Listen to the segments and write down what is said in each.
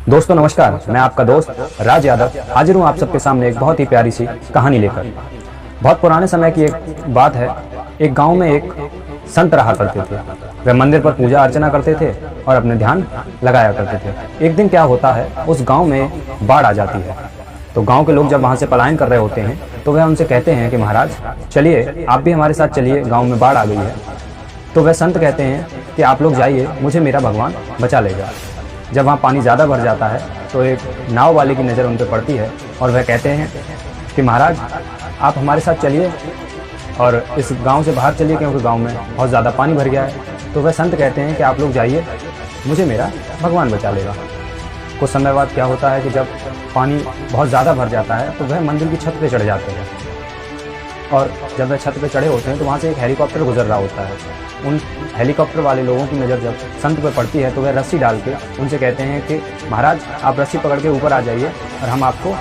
दोस्तों नमस्कार, मैं आपका दोस्त राज यादव हाजिर हूँ आप सबके सामने एक बहुत ही प्यारी सी कहानी लेकर। बहुत पुराने समय की एक बात है। एक गांव में एक संत रहा करते थे। वे मंदिर पर पूजा अर्चना करते थे और अपने ध्यान लगाया करते थे। एक दिन क्या होता है, उस गांव में बाढ़ आ जाती है। तो गांव के लोग जब वहां से पलायन कर रहे होते हैं तो वह उनसे कहते हैं कि महाराज चलिए, आप भी हमारे साथ चलिए, गाँव में बाढ़ आ गई है। तो वह संत कहते हैं कि आप लोग जाइए, मुझे मेरा भगवान बचा लेगा। जब वहाँ पानी ज़्यादा भर जाता है तो एक नाव वाले की नज़र उन पर पड़ती है और वह कहते हैं कि महाराज आप हमारे साथ चलिए और इस गांव से बाहर चलिए, क्योंकि गांव में बहुत ज़्यादा पानी भर गया है। तो वह संत कहते हैं कि आप लोग जाइए, मुझे मेरा भगवान बचा लेगा। कुछ समय बाद क्या होता है कि जब पानी बहुत ज़्यादा भर जाता है तो वह मंदिर की छत पर चढ़ जाते हैं। और जब वह छत पर चढ़े होते हैं तो वहाँ से एक हेलीकॉप्टर गुजर रहा होता है। उन हेलीकॉप्टर वाले लोगों की नज़र जब संत पर पड़ती है तो वह रस्सी डाल के उनसे कहते हैं कि महाराज आप रस्सी पकड़ के ऊपर आ जाइए और हम आपको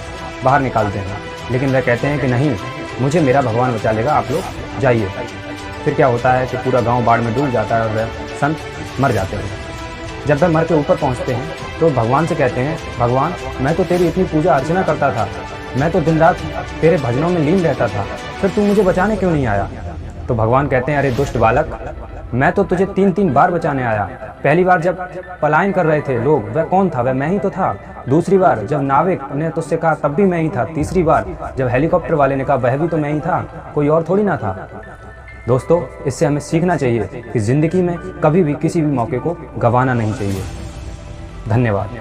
बाहर निकाल देंगे। लेकिन वह कहते हैं कि नहीं, मुझे मेरा भगवान बचा लेगा, आप लोग जाइए। फिर क्या होता है कि पूरा गाँव बाढ़ में डूब जाता है और वह संत मर जाते हैं। जब वह मर के ऊपर पहुँचते हैं तो भगवान से कहते हैं, भगवान मैं तो तेरी इतनी पूजा अर्चना करता था, मैं तो दिन रात तेरे भजनों में लीन रहता था, फिर तू मुझे बचाने क्यों नहीं आया? तो भगवान कहते हैं, अरे दुष्ट बालक, मैं तो तुझे 3-3 बार बचाने आया। पहली बार जब पलायन कर रहे थे लोग, वह कौन था? वह मैं ही तो था। दूसरी बार जब नाविक ने तुझसे कहा तब भी मैं ही था। तीसरी बार जब हेलीकॉप्टर वाले ने कहा वह भी तो मैं ही था, कोई और थोड़ी ना था। दोस्तों, इससे हमें सीखना चाहिए कि जिंदगी में कभी भी किसी भी मौके को गंवाना नहीं चाहिए। धन्यवाद।